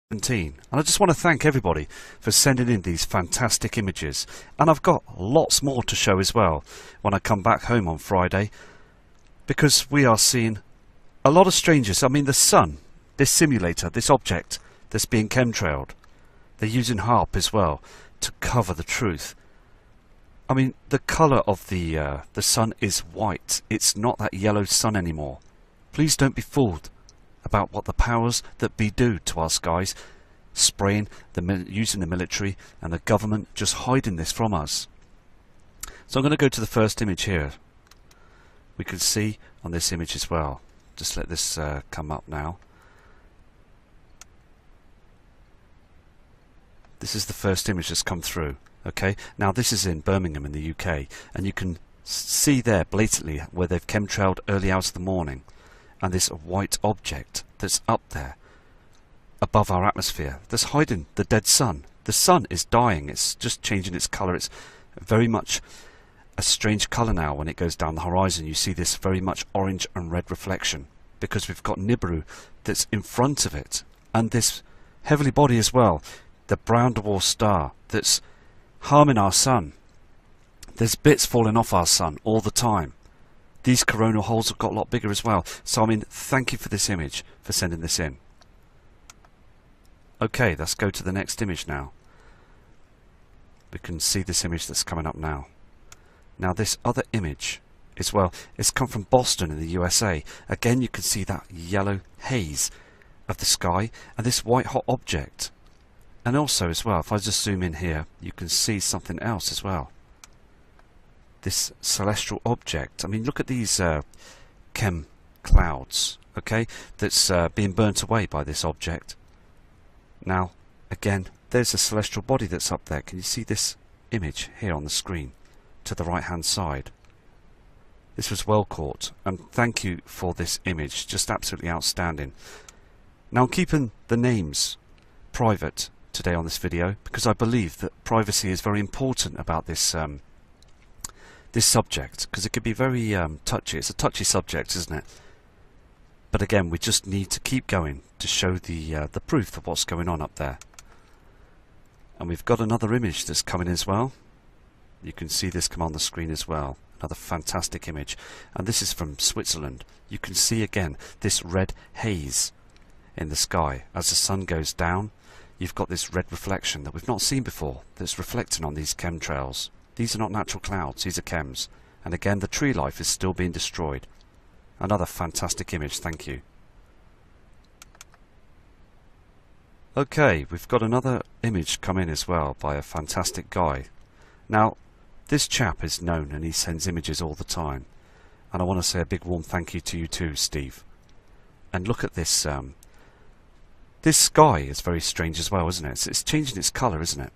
And I just want to thank everybody for sending in these fantastic images, and I've got lots more to show as well when I come back home on Friday, because we are seeing a lot of strangers. I mean, the sun, this simulator, this object that's being chemtrailed, they're using HARP as well to cover the truth. I mean, the colour of the sun is white. It's not that yellow sun anymore. Please don't be fooled about what the powers that be do to our skies, spraying, using the military and the government just hiding this from us. So I'm going to go to the first image here. We can see on this image as well. Just let this come up now. This is the first image that's come through. Okay, now this is in Birmingham in the UK, and you can see there blatantly where they've chemtrailed early hours of the morning, and this white object that's up there above our atmosphere that's hiding the dead sun. The sun is dying, it's just changing its colour. It's very much a strange colour now. When it goes down the horizon, you see this very much orange and red reflection, because we've got NIBIRU that's in front of it, and this heavenly body as well, the brown dwarf star that's harming our sun. There's bits falling off our sun all the time. These coronal holes have got a lot bigger as well. So I mean, thank you for this image, for sending this in. Okay, let's go to the next image now. We can see this image that's coming up now. Now this other image as well, it's come from Boston in the USA. Again, you can see that yellow haze of the sky and this white hot object. And also as well, if I just zoom in here, you can see something else as well. This celestial object. I mean, look at these chem clouds, okay, that's being burnt away by this object. Now, again, there's a celestial body that's up there. Can you see this image here on the screen to the right hand side? This was well caught, and thank you for this image, just absolutely outstanding. Now I'm keeping the names private today on this video, because I believe that privacy is very important about this this subject, because it could be very touchy. It's a touchy subject, isn't it? But again, we just need to keep going to show the proof of what's going on up there. And we've got another image that's coming as well. You can see this come on the screen as well. Another fantastic image, and this is from Switzerland. You can see again this red haze in the sky as the sun goes down. You've got this red reflection that we've not seen before that's reflecting on these chemtrails. These are not natural clouds, these are chems. And again, the tree life is still being destroyed. Another fantastic image, thank you. Okay, we've got another image come in as well by a fantastic guy. Now, this chap is known and he sends images all the time. And I want to say a big warm thank you to you too, Steve. And look at this. This sky is very strange as well, isn't it? It's changing its colour, isn't it?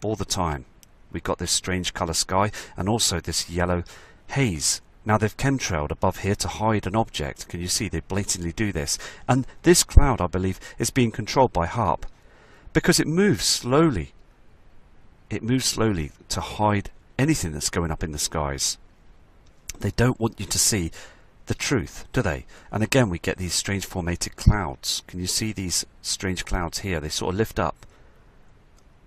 All the time. We've got this strange colour sky and also this yellow haze. Now they've chemtrailed above here to hide an object. Can you see they blatantly do this? And this cloud, I believe, is being controlled by HARP, because it moves slowly. It moves slowly to hide anything that's going up in the skies. They don't want you to see the truth, do they? And again, we get these strange formated clouds. Can you see these strange clouds here? They sort of lift up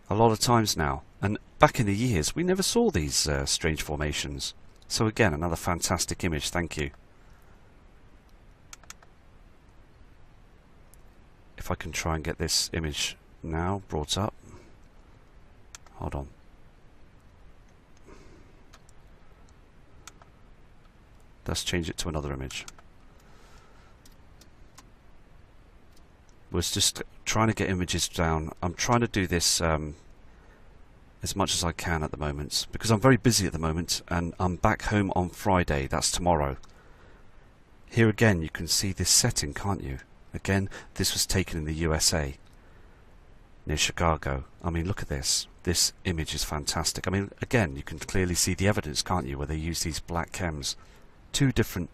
a lot of times now. And back in the years, we never saw these strange formations. So again, another fantastic image, thank you. If I can try and get this image now brought up. Hold on. Let's change it to another image. Was just trying to get images down. I'm trying to do this as much as I can at the moment, because I'm very busy at the moment, and I'm back home on Friday. That's tomorrow. Here again, you can see this setting, can't you? Again, this was taken in the USA, near Chicago. I mean, look at this. This image is fantastic. I mean, again, you can clearly see the evidence, can't you, where they use these black chems. Two different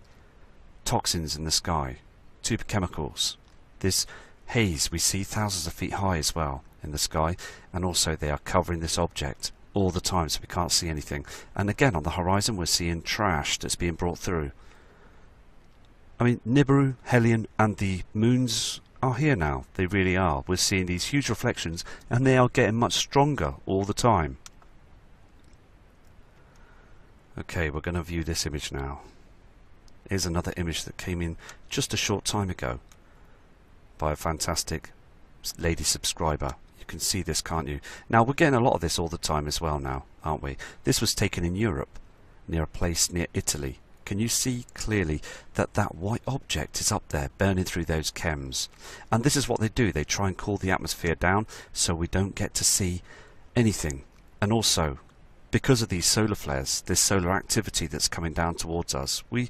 toxins in the sky, two chemicals. This haze we see thousands of feet high as well in the sky, and also they are covering this object all the time so we can't see anything. And again, on the horizon we're seeing trash that's being brought through. I mean, NIBIRU, Helion and the moons are here now. They really are. We're seeing these huge reflections, and they are getting much stronger all the time. Okay, we're going to view this image now. Here's another image that came in just a short time ago by a fantastic lady subscriber. You can see this, can't you? Now, we're getting a lot of this all the time as well now, aren't we? This was taken in Europe, near a place near Italy. Can you see clearly that that white object is up there burning through those chems? And this is what they do. They try and cool the atmosphere down so we don't get to see anything. And also, because of these solar flares, this solar activity that's coming down towards us, we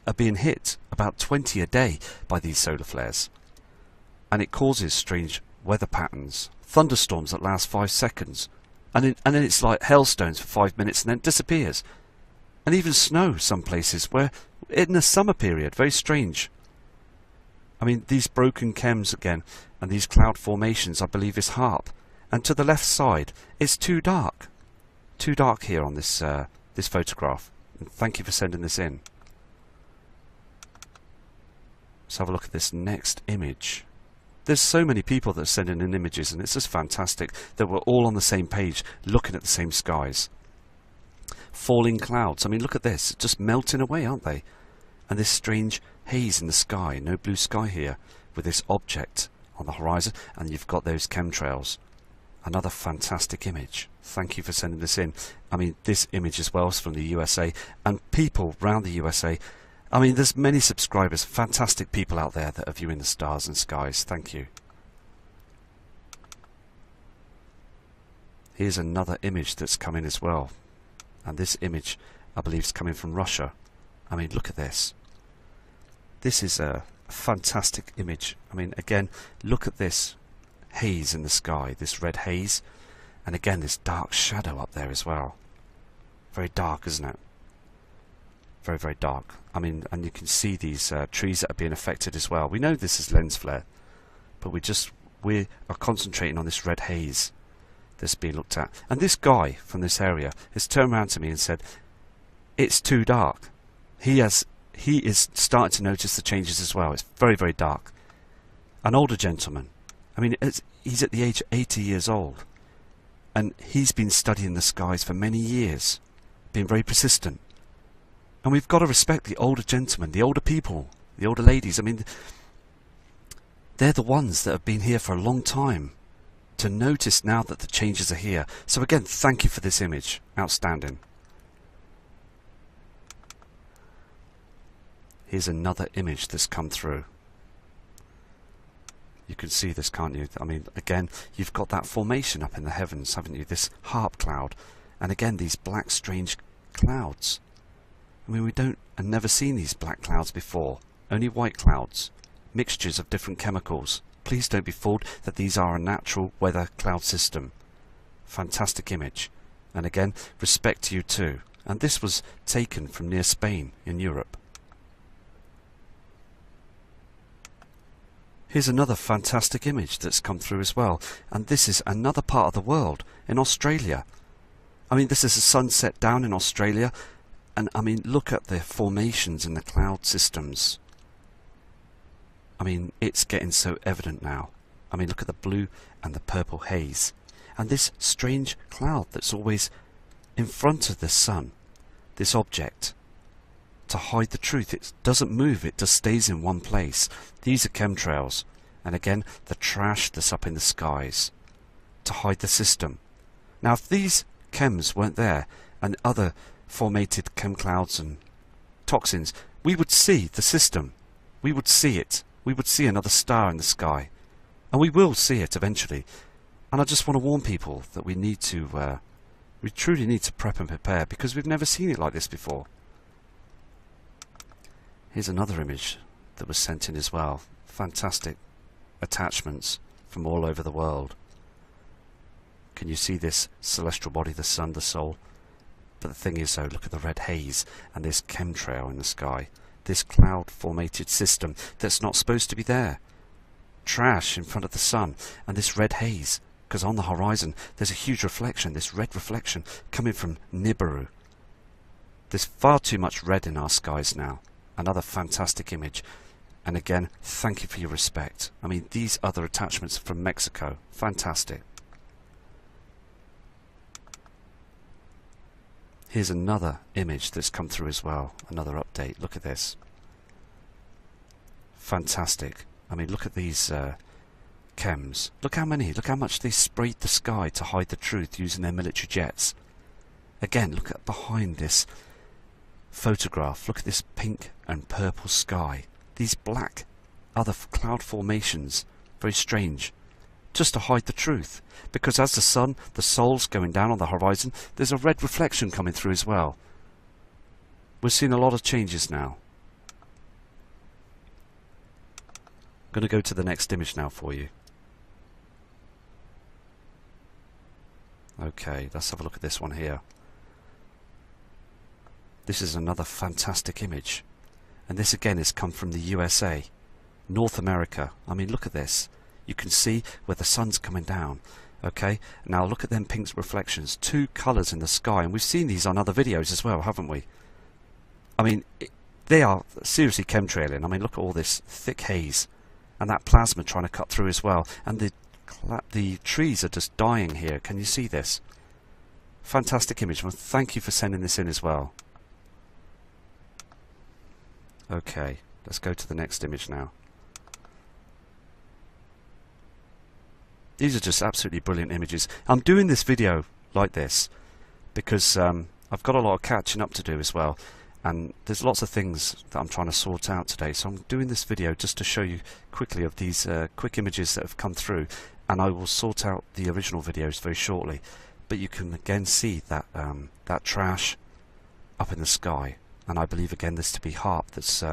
are being hit about 20 a day by these solar flares. And it causes strange weather patterns, thunderstorms that last 5 seconds. And then it's like hailstones for 5 minutes and then it disappears. And even snow some places where in the summer period, very strange. I mean, these broken chems again and these cloud formations I believe is HARP. And to the left side it's too dark. Too dark here on this this photograph. And thank you for sending this in. Let's have a look at this next image. There's so many people that are sending in images, and it's just fantastic that we're all on the same page looking at the same skies. Falling clouds. I mean, look at this. Just melting away, aren't they? And this strange haze in the sky. No blue sky here with this object on the horizon. And you've got those chemtrails. Another fantastic image. Thank you for sending this in. I mean, this image as well is from the USA. And people around the USA. I mean, there's many subscribers. Fantastic people out there that are viewing the stars and skies. Thank you. Here's another image that's come in as well. And this image, I believe, is coming from Russia. I mean, look at this. This is a fantastic image. I mean, again, look at this haze in the sky, this red haze. And again, this dark shadow up there as well. Very dark, isn't it? Very, very dark. I mean, and you can see these trees that are being affected as well. We know this is lens flare, but we are concentrating on this red haze that's being looked at. And this guy from this area has turned around to me and said, it's too dark. He is starting to notice the changes as well. It's very, very dark. An older gentleman. I mean, he's at the age of 80 years old. And he's been studying the skies for many years. Being very persistent. And we've got to respect the older gentlemen, the older people, the older ladies. I mean, they're the ones that have been here for a long time. To notice now that the changes are here. So again, thank you for this image. Outstanding. Here's another image that's come through. You can see this, can't you? I mean, again, you've got that formation up in the heavens, haven't you? This HARP cloud. And again, these black, strange clouds. I mean, I've never seen these black clouds before. Only white clouds. Mixtures of different chemicals. Please don't be fooled that these are a natural weather cloud system. Fantastic image. And again, respect to you too. And this was taken from near Spain in Europe. Here's another fantastic image that's come through as well. And this is another part of the world, in Australia. I mean, this is a sunset down in Australia. And I mean, look at the formations in the cloud systems. I mean, it's getting so evident now. I mean, look at the blue and the purple haze. And this strange cloud that's always in front of the sun. This object. To hide the truth. It doesn't move. It just stays in one place. These are chemtrails. And again, the trash that's up in the skies. To hide the system. Now, if these chems weren't there, and other formated chem clouds and toxins, we would see the system. We would see it. We would see another star in the sky. And we will see it eventually. And I just want to warn people that we truly need to prep and prepare, because we've never seen it like this before. Here's another image that was sent in as well. Fantastic attachments from all over the world. Can you see this celestial body, the sun, the soul? But the thing is though, look at the red haze and this chemtrail in the sky. This cloud-formated system that's not supposed to be there. Trash in front of the sun, and this red haze, because on the horizon there's a huge reflection, this red reflection coming from NIBIRU. There's far too much red in our skies now. Another fantastic image. And again, thank you for your respect. I mean, these other attachments from Mexico, fantastic. Here's another image that's come through as well, another update. Look at this. Fantastic. I mean, look at these chems. Look how many, look how much they sprayed the sky to hide the truth using their military jets. Again, look at behind this photograph. Look at this pink and purple sky. These black other cloud formations. Very strange. Just to hide the truth. Because as the sun, the soul's going down on the horizon, there's a red reflection coming through as well. We're seeing a lot of changes now. I'm going to go to the next image now for you. Okay, let's have a look at this one here. This is another fantastic image. And this again has come from the USA, North America. I mean, look at this. You can see where the sun's coming down. Okay, now look at them pink reflections. Two colours in the sky, and we've seen these on other videos as well, haven't we? I mean, they are seriously chemtrailing. I mean, look at all this thick haze, and that plasma trying to cut through as well. And the trees are just dying here. Can you see this? Fantastic image. Well, thank you for sending this in as well. Okay, let's go to the next image now. These are just absolutely brilliant images. I'm doing this video like this because I've got a lot of catching up to do as well, and there's lots of things that I'm trying to sort out today, so I'm doing this video just to show you quickly of these quick images that have come through, and I will sort out the original videos very shortly. But you can again see that that trash up in the sky, and I believe again this to be HAARP that's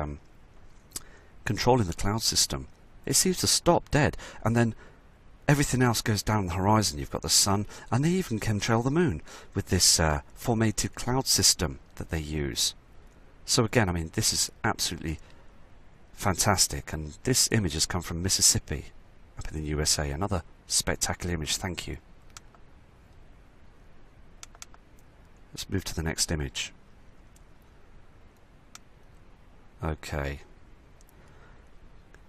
controlling the cloud system. It seems to stop dead, and then everything else goes down the horizon. You've got the sun, and they even chemtrail the moon with this formated cloud system that they use. So again, I mean, this is absolutely fantastic, and this image has come from Mississippi up in the USA. Another spectacular image, thank you. Let's move to the next image. Okay.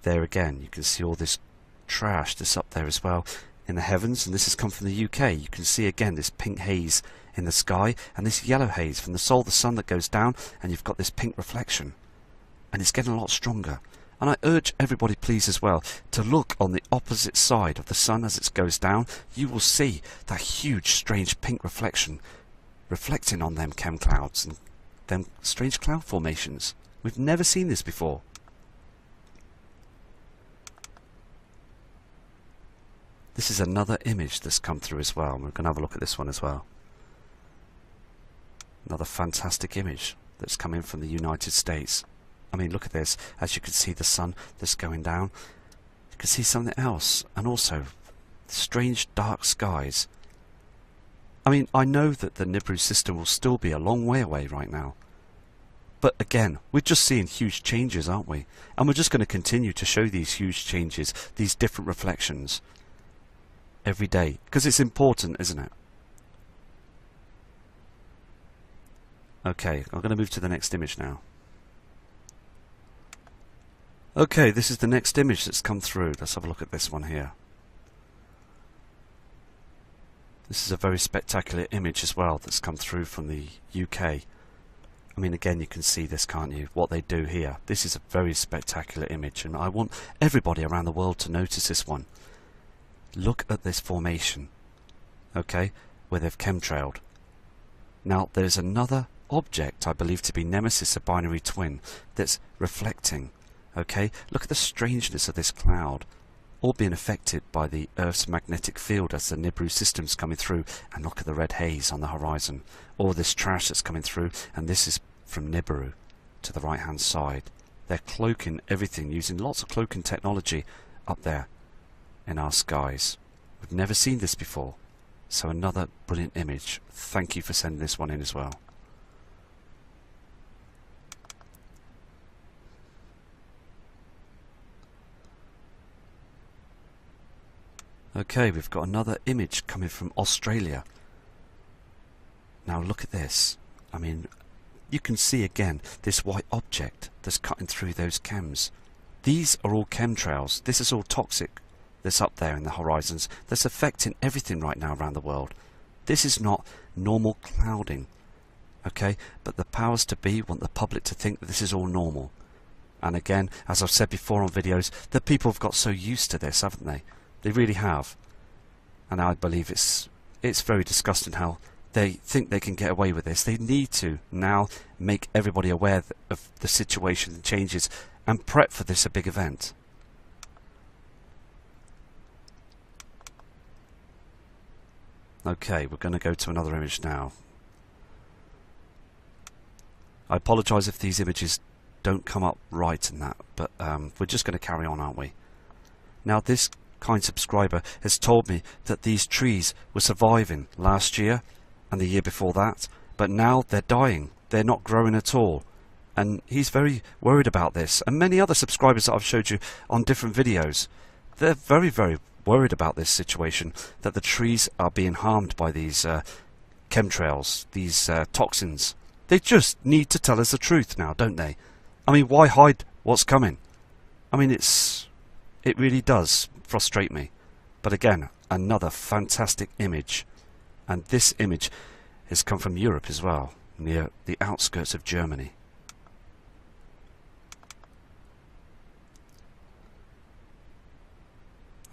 There again, you can see all this trash that's up there as well in the heavens, and this has come from the UK. You can see again this pink haze in the sky and this yellow haze from the soul, the sun that goes down, and you've got this pink reflection, and it's getting a lot stronger. And I urge everybody please as well to look on the opposite side of the sun as it goes down. You will see that huge strange pink reflection reflecting on them chem clouds and them strange cloud formations. We've never seen this before. This is another image that's come through as well. We're going to have a look at this one as well. Another fantastic image that's come in from the United States. I mean, look at this. As you can see the sun that's going down. You can see something else. And also, strange dark skies. I mean, I know that the NIBIRU system will still be a long way away right now. But again, we're just seeing huge changes, aren't we? And we're just going to continue to show these huge changes, these different reflections, every day, because it's important, isn't it? Okay, I'm going to move to the next image now. Okay, this is the next image that's come through. Let's have a look at this one here. This is a very spectacular image as well that's come through from the UK. I mean, again, you can see this, can't you? What they do here. This is a very spectacular image, and I want everybody around the world to notice this one. Look at this formation, okay, where they've chemtrailed. Now, there's another object, I believe to be Nemesis, a binary twin, that's reflecting, okay? Look at the strangeness of this cloud, all being affected by the Earth's magnetic field as the NIBIRU system's coming through, and look at the red haze on the horizon, all this trash that's coming through, and this is from NIBIRU to the right-hand side. They're cloaking everything, using lots of cloaking technology up there in our skies. We've never seen this before. So another brilliant image. Thank you for sending this one in as well. Okay, we've got another image coming from Australia. Now look at this. I mean, you can see again this white object that's cutting through those chems. These are all chemtrails. This is all toxic that's up there in the horizons that's affecting everything right now around the world. This is not normal clouding, okay? But the powers to be want the public to think that this is all normal. And again, as I've said before on videos, the people have got so used to this, haven't they? They really have. And I believe it's very disgusting how they think they can get away with this. They need to now make everybody aware of the situation and changes and prep for this a big event. Okay, we're going to go to another image now. I apologise if these images don't come up right in that, but we're just going to carry on, aren't we? Now, this kind subscriber has told me that these trees were surviving last year and the year before that, but now they're dying. They're not growing at all. And he's very worried about this. And many other subscribers that I've showed you on different videos, they're very, very worried about this situation, that the trees are being harmed by these chemtrails, these toxins. They just need to tell us the truth now, don't they? I mean, why hide what's coming? I mean, it really does frustrate me. But again, another fantastic image. And this image has come from Europe as well, near the outskirts of Germany.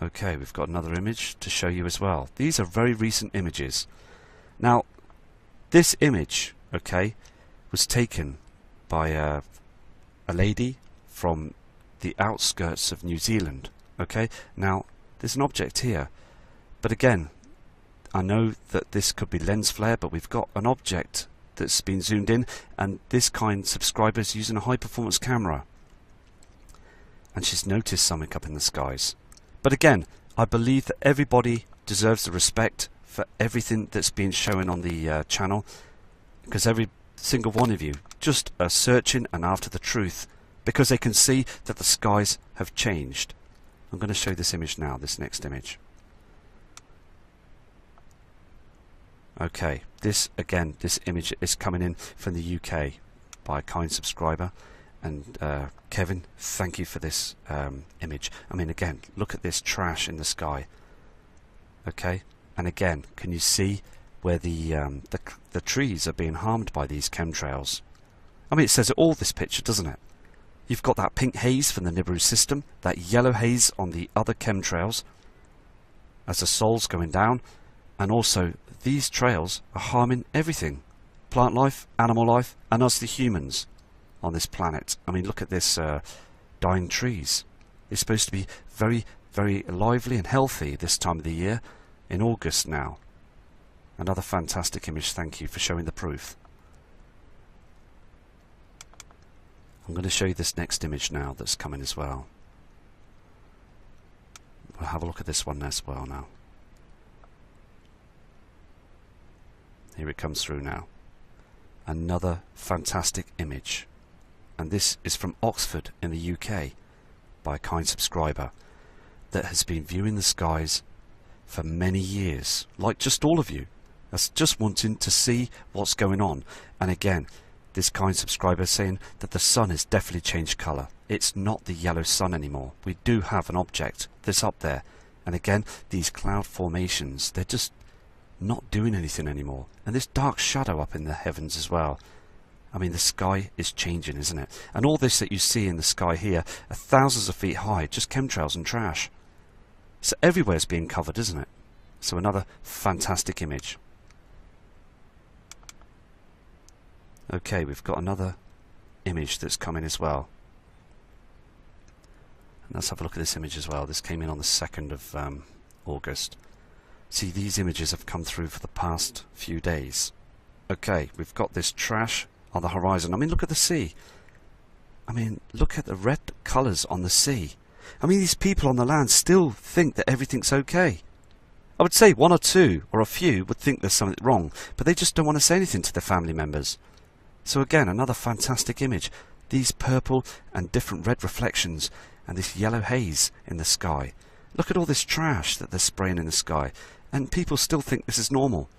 Okay, we've got another image to show you as well. These are very recent images. Now, this image, okay, was taken by a lady from the outskirts of New Zealand. Okay, now there's an object here, but again, I know that this could be lens flare, but we've got an object that's been zoomed in, and this kind subscriber is using a high performance camera, and she's noticed something up in the skies. But again, I believe that everybody deserves the respect for everything that's been shown on the channel, because every single one of you just are searching and after the truth, because they can see that the skies have changed. I'm going to show this image now, this next image. Okay, this image is coming in from the UK by a kind subscriber. And Kevin, thank you for this image. I mean, again, look at this trash in the sky. Okay, and again, can you see where the trees are being harmed by these chemtrails? I mean, it says it all, this picture, doesn't it? You've got that pink haze from the NIBIRU system, that yellow haze on the other chemtrails as the soul's going down, and also these trails are harming everything. Plant life, animal life, and us the humans on this planet. I mean, look at this dying trees. It's supposed to be very, very lively and healthy this time of the year, in August now. Another fantastic image, thank you for showing the proof. I'm going to show you this next image now that's coming as well. We'll have a look at this one as well now. Here it comes through now. Another fantastic image. And this is from Oxford in the UK by a kind subscriber that has been viewing the skies for many years, like just all of you, that's just wanting to see what's going on. And again, this kind subscriber is saying that the sun has definitely changed colour. It's not the yellow sun anymore. We do have an object that's up there. And again, these cloud formations, they're just not doing anything anymore. And this dark shadow up in the heavens as well. I mean, the sky is changing, isn't it? And all this that you see in the sky here are thousands of feet high, just chemtrails and trash. So everywhere's being covered, isn't it? So another fantastic image. Okay, we've got another image that's coming as well. And let's have a look at this image as well. This came in on the 2nd of August. See, these images have come through for the past few days. Okay, we've got this trash on the horizon. I mean, look at the sea. I mean, look at the red colours on the sea. I mean, these people on the land still think that everything's okay. I would say one or two or a few would think there's something wrong, but they just don't want to say anything to their family members. So again, another fantastic image. These purple and different red reflections and this yellow haze in the sky. Look at all this trash that they're spraying in the sky, and people still think this is normal.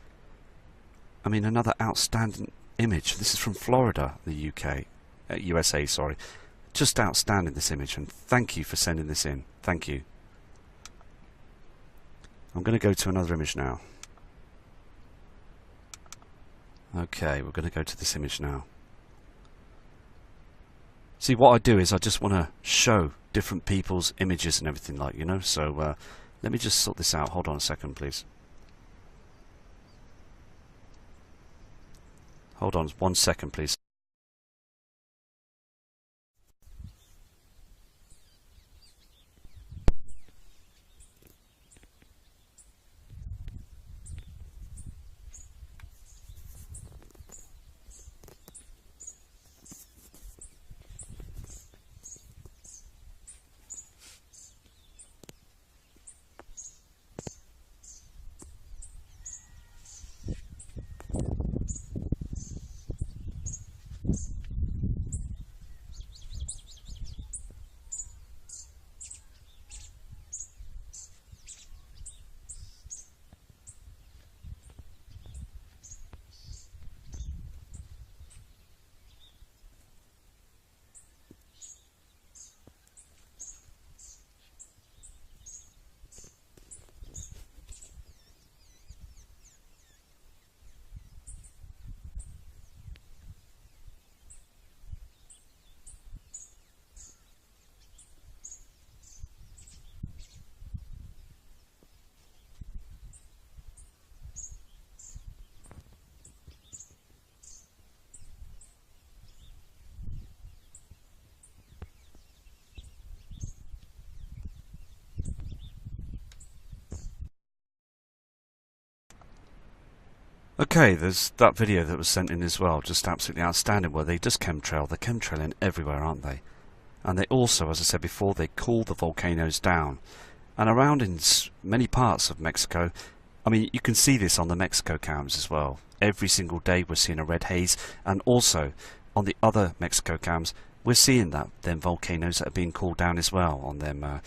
I mean, another outstanding image. This is from Florida, the UK, USA, sorry. Just outstanding, this image, and thank you for sending this in. Thank you. I'm going to go to another image now. Okay, we're going to go to this image now. See, what I do is I just want to show different people's images and everything, like, you know. So let me just sort this out. Hold on a second, please. Hold on 1 second, please. Okay, there's that video that was sent in as well, just absolutely outstanding, where they just chemtrail. They're chemtrailing everywhere, aren't they? And they also, as I said before, they cool the volcanoes down. And around in many parts of Mexico, I mean, you can see this on the Mexico cams as well. Every single day we're seeing a red haze, and also on the other Mexico cams, we're seeing that them volcanoes that are being cooled down as well on them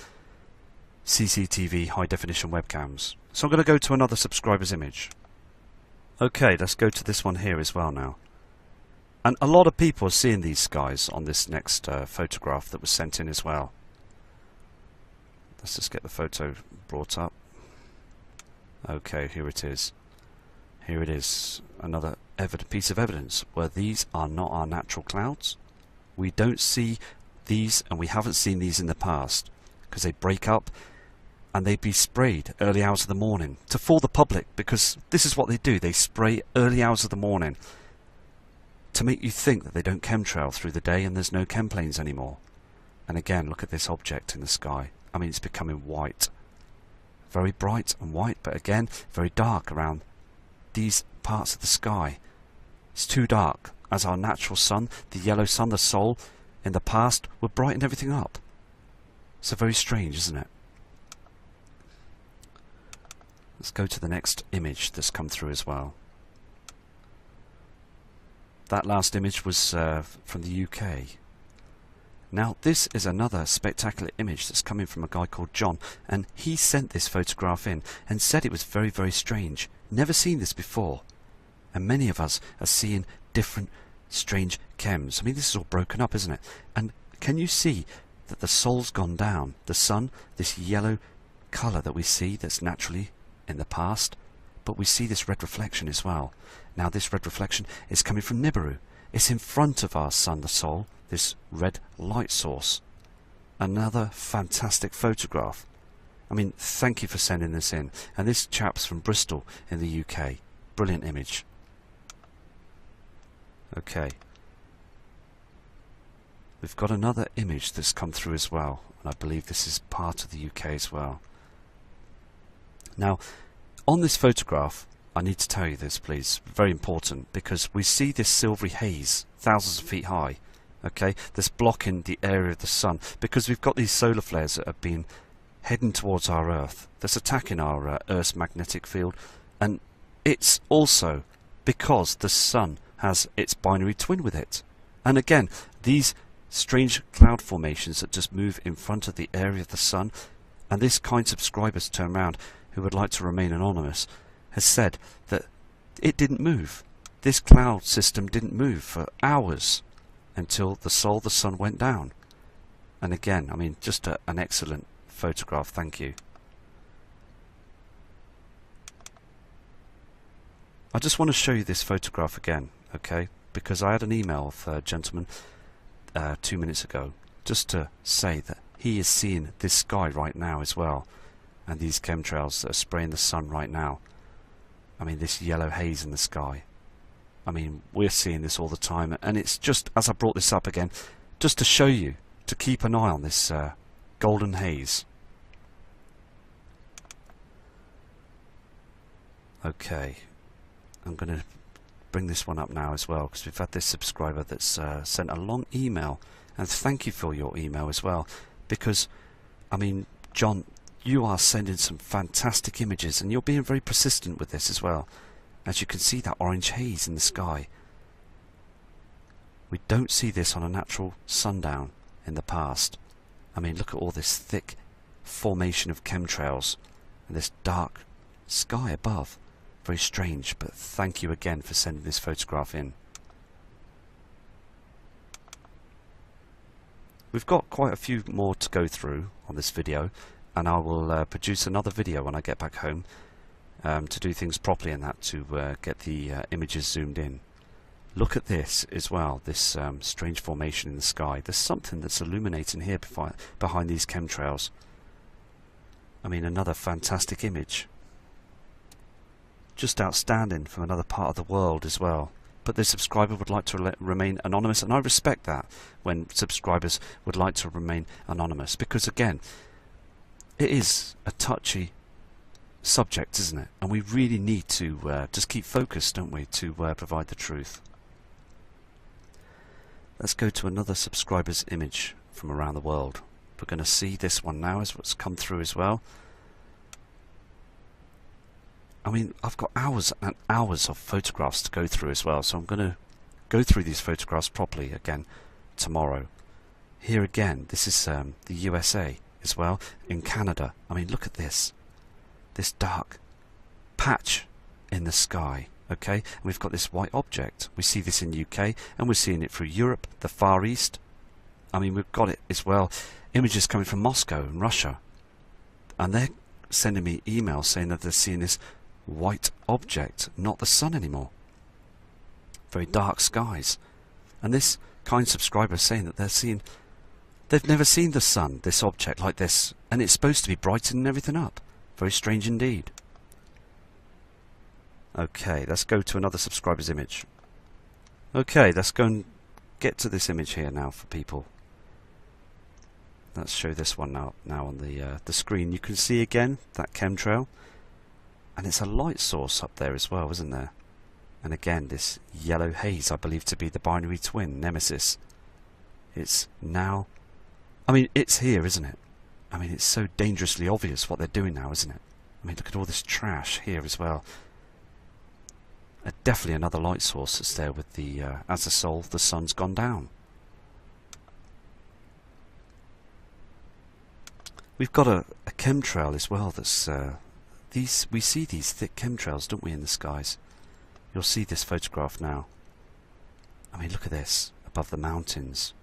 CCTV high definition webcams. So I'm going to go to another subscriber's image. Okay, let's go to this one here as well now. And a lot of people are seeing these skies on this next photograph that was sent in as well. Let's just get the photo brought up. Okay, here it is. Here it is, another piece of evidence where these are not our natural clouds. We don't see these, and we haven't seen these in the past, because they break up and they'd be sprayed early hours of the morning to fool the public, because this is what they do. They spray early hours of the morning to make you think that they don't chemtrail through the day and there's no chemplanes anymore. And again, look at this object in the sky. I mean, it's becoming white. Very bright and white, but again, very dark around these parts of the sky. It's too dark, as our natural sun, the yellow sun, the Sol, in the past would brighten everything up. So very strange, isn't it? Let's go to the next image that's come through as well. That last image was from the UK. Now this is another spectacular image that's coming from a guy called John, and he sent this photograph in and said it was very, very strange. Never seen this before. And many of us are seeing different strange chems. I mean, this is all broken up, isn't it? And can you see that the Sol's gone down? The sun, this yellow colour that we see that's naturally in the past, but we see this red reflection as well. Now this red reflection is coming from NIBIRU. It's in front of our sun, the Sol, this red light source. Another fantastic photograph. I mean, thank you for sending this in. And this chap's from Bristol in the UK. Brilliant image. Okay. We've got another image that's come through as well, and I believe this is part of the UK as well. Now, on this photograph, I need to tell you this, please, very important, because we see this silvery haze thousands of feet high, okay, that's blocking the area of the sun, because we've got these solar flares that have been heading towards our Earth, that's attacking our Earth's magnetic field, and it's also because the sun has its binary twin with it. And again, these strange cloud formations that just move in front of the area of the sun, and this kind subscriber's turn around, who would like to remain anonymous, has said that it didn't move. This cloud system didn't move for hours until the Sol, the sun, went down. And again, I mean, just an excellent photograph. Thank you. I just want to show you this photograph again, okay? Because I had an email of a gentleman 2 minutes ago just to say that he is seeing this sky right now as well, and these chemtrails that are spraying the sun right now. I mean, this yellow haze in the sky. I mean, we're seeing this all the time, and it's just, as I brought this up again, just to show you to keep an eye on this golden haze. Okay, I'm going to bring this one up now as well, because we've had this subscriber that's sent a long email, and thank you for your email as well, because, I mean, John, you are sending some fantastic images, and you're being very persistent with this as well. As you can see, that orange haze in the sky. We don't see this on a natural sundown in the past. I mean, look at all this thick formation of chemtrails and this dark sky above. Very strange, but thank you again for sending this photograph in. We've got quite a few more to go through on this video, and I will produce another video when I get back home to do things properly in that, to get the images zoomed in. Look at this as well, this strange formation in the sky. There's something that's illuminating here behind these chemtrails. I mean, another fantastic image. Just outstanding from another part of the world as well. But the subscriber would like to remain anonymous, and I respect that when subscribers would like to remain anonymous, because again, it is a touchy subject, isn't it? And we really need to just keep focused, don't we, to provide the truth. Let's go to another subscriber's image from around the world. We're going to see this one now as what's come through as well. I mean, I've got hours and hours of photographs to go through as well, so I'm going to go through these photographs properly again tomorrow. Here again, this is the USA as well, in Canada. I mean, look at this dark patch in the sky, okay? And we've got this white object. We see this in the UK, and we're seeing it through Europe, the Far East. I mean, we've got it as well, images coming from Moscow and Russia, and they're sending me emails saying that they're seeing this white object, not the sun anymore. Very dark skies. And this kind subscriber is saying that they've never seen the sun, this object like this, and it's supposed to be brightening everything up. Very strange indeed. Okay, let's go to another subscriber's image. Okay, let's go and get to this image here now for people. Let's show this one now on the screen. You can see again that chemtrail. And it's a light source up there as well, isn't there? And again, this yellow haze, I believe to be the binary twin, Nemesis. It's now... I mean, it's here, isn't it? I mean, it's so dangerously obvious what they're doing now, isn't it? I mean, look at all this trash here as well. Definitely another light source that's there with the... as the soul, the sun's gone down. We've got a chemtrail as well that's... we see these thick chemtrails, don't we, in the skies? You'll see this photograph now. I mean, look at this, above the mountains.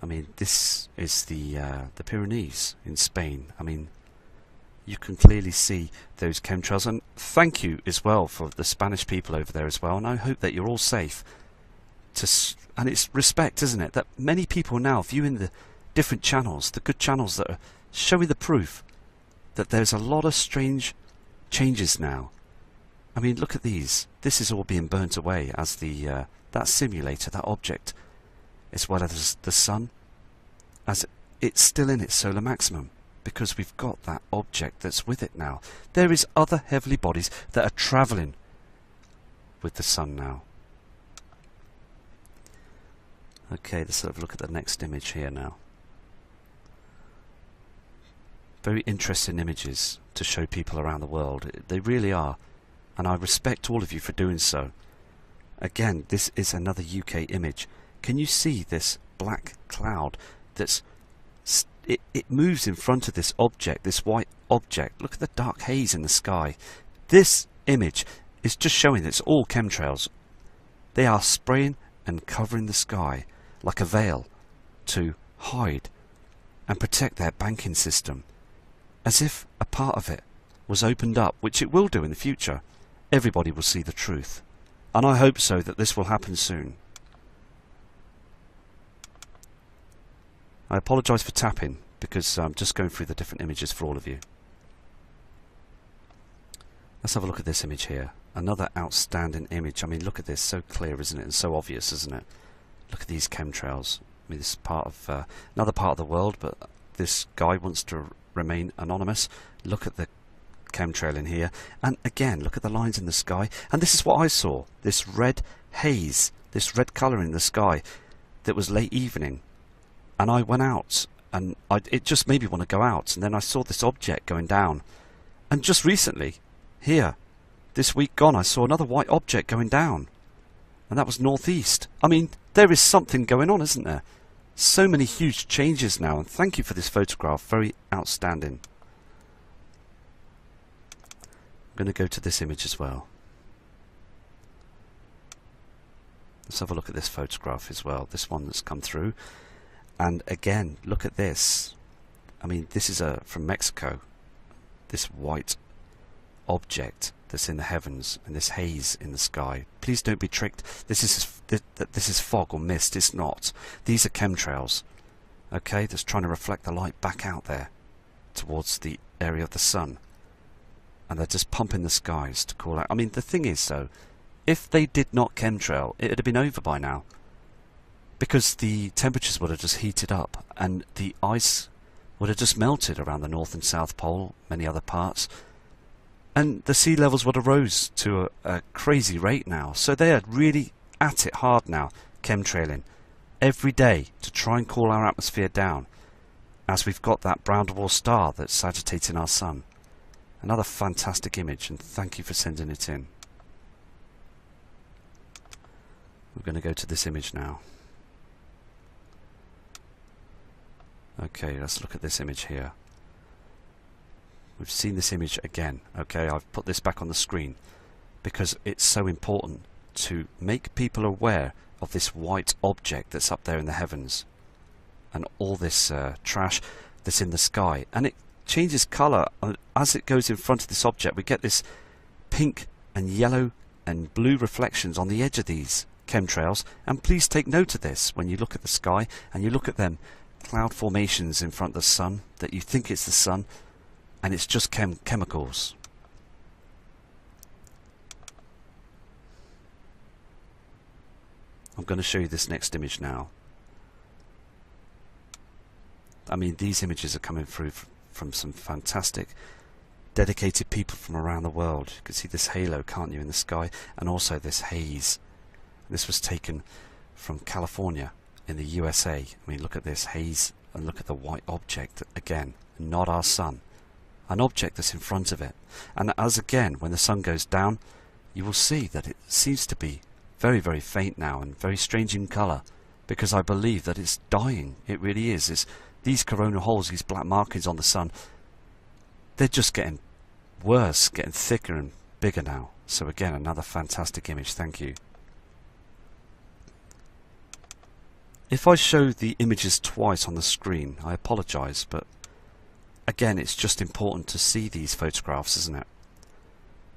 I mean, this is the Pyrenees in Spain. I mean, you can clearly see those chemtrails. And thank you as well for the Spanish people over there as well. And I hope that you're all safe. And it's respect, isn't it? That many people now viewing the different channels, the good channels that are showing the proof that there's a lot of strange changes now. I mean, look at these. This is all being burnt away as that simulator, that object, as well as the sun, as it's still in its solar maximum, because we've got that object that's with it now. There is other heavenly bodies that are travelling with the sun now. Okay, let's have a look at the next image here now. Very interesting images to show people around the world. They really are. And I respect all of you for doing so. Again, this is another UK image. Can you see this black cloud that's... It moves in front of this object, this white object. Look at the dark haze in the sky. This image is just showing that it's all chemtrails. They are spraying and covering the sky like a veil to hide and protect their banking system, as if a part of it was opened up, which it will do in the future. Everybody will see the truth. And I hope so, that this will happen soon. I apologise for tapping, because I'm just going through the different images for all of you. Let's have a look at this image here. Another outstanding image. I mean, look at this. So clear, isn't it? And so obvious, isn't it? Look at these chemtrails. I mean, this is part of another part of the world, but this guy wants to remain anonymous. Look at the chemtrail in here. And again, look at the lines in the sky. And this is what I saw. This red haze, this red colour in the sky that was late evening. And I went out, and it just made me want to go out. And then I saw this object going down. And just recently, here, this week gone, I saw another white object going down. And that was northeast. I mean, there is something going on, isn't there? So many huge changes now. And thank you for this photograph. Very outstanding. I'm going to go to this image as well. Let's have a look at this photograph as well. This one that's come through. And again, look at this. I mean, this is from Mexico. This white object that's in the heavens and this haze in the sky. Please don't be tricked. This is fog or mist. It's not. These are chemtrails. Okay, that's trying to reflect the light back out there towards the area of the sun. And they're just pumping the skies to call out. I mean, the thing is, though, if they did not chemtrail, it would have been over by now. Because the temperatures would have just heated up and the ice would have just melted around the North and South Pole, many other parts. And the sea levels would have rose to a crazy rate now. So they are really at it hard now, chemtrailing, every day to try and cool our atmosphere down, as we've got that brown dwarf star that's agitating our sun. Another fantastic image, and thank you for sending it in. We're going to go to this image now. Okay, let's look at this image here. We've seen this image again. Okay, I've put this back on the screen because it's so important to make people aware of this white object that's up there in the heavens and all this trash that's in the sky. And it changes colour as it goes in front of this object. We get this pink and yellow and blue reflections on the edge of these chemtrails. And please take note of this when you look at the sky and you look at them cloud formations in front of the sun that you think it's the sun, and it's just chemicals. I'm going to show you this next image now. I mean, these images are coming through from some fantastic dedicated people from around the world. You can see this halo, can't you, in the sky, and also this haze. This was taken from California in the USA. I mean, look at this haze and look at the white object again, not our sun. An object that's in front of it. And as again, when the sun goes down, you will see that it seems to be very, very faint now and very strange in colour, because I believe that it's dying. It really is. It's these corona holes, these black markings on the sun, they're just getting worse, getting thicker and bigger now. So again, another fantastic image. Thank you. If I show the images twice on the screen, I apologise, but again, it's just important to see these photographs, isn't it?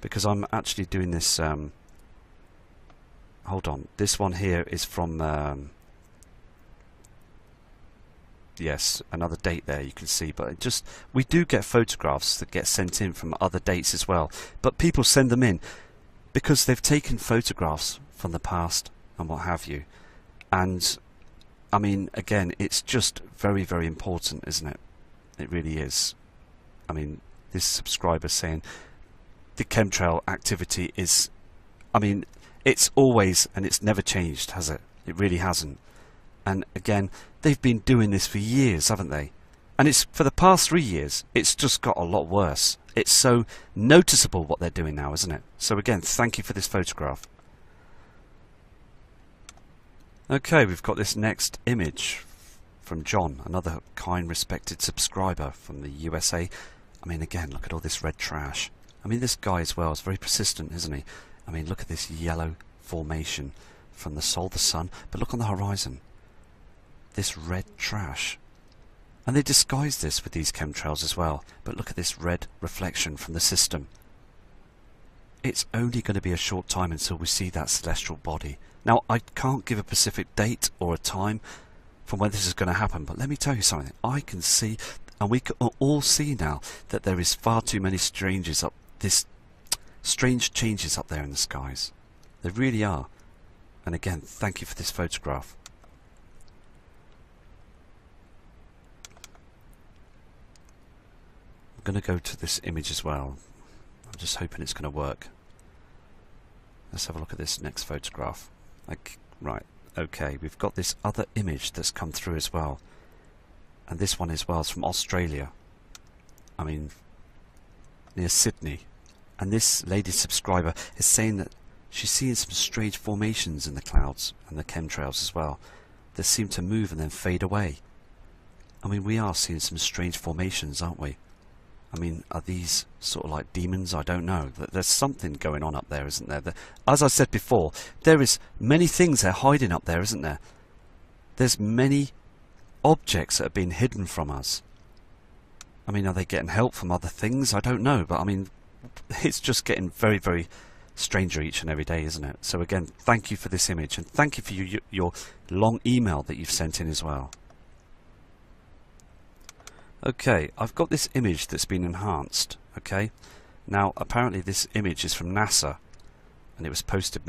Because I'm actually doing this, hold on, this one here is from, yes, another date there you can see, but it just, we do get photographs that get sent in from other dates as well, but people send them in because they've taken photographs from the past and what have you. And I mean, again, it's just very, very important, isn't it? It really is. I mean, this subscriber saying the chemtrail activity is, I mean, it's always, and it's never changed, has it? It really hasn't. And again, they've been doing this for years, haven't they? And it's for the past 3 years, it's just got a lot worse. It's so noticeable what they're doing now, isn't it? So again, thank you for this photograph. Okay, we've got this next image from John, another kind, respected subscriber from the USA. I mean, again, look at all this red trash. I mean, this guy as well is very persistent, isn't he? I mean, look at this yellow formation from the sun, but look on the horizon. this red trash. And they disguise this with these chemtrails as well. But look at this red reflection from the system. It's only going to be a short time until we see that celestial body. Now, I can't give a specific date or a time from when this is going to happen, but let me tell you something. I can see, and we can all see now, that there is far too many strange changes up there in the skies. There really are. And again, thank you for this photograph. I'm going to go to this image as well. I'm just hoping it's going to work. Let's have a look at this next photograph. Right, okay, we've got this other image that's come through as well. And this one as well is from Australia. I mean, near Sydney. And this lady subscriber is saying that she's seeing some strange formations in the clouds and the chemtrails as well that seem to move and then fade away. I mean, we are seeing some strange formations, aren't we? I mean, are these sort of like demons? I don't know. There's something going on up there, isn't there? As I said before, there is many things they're hiding up there, isn't there? There's many objects that have been hidden from us. I mean, are they getting help from other things? I don't know. But I mean, it's just getting very, very stranger each and every day, isn't it? So again, thank you for this image. And thank you for your long email that you've sent in as well. Okay, I've got this image that's been enhanced. Okay, now apparently this image is from NASA, and it was posted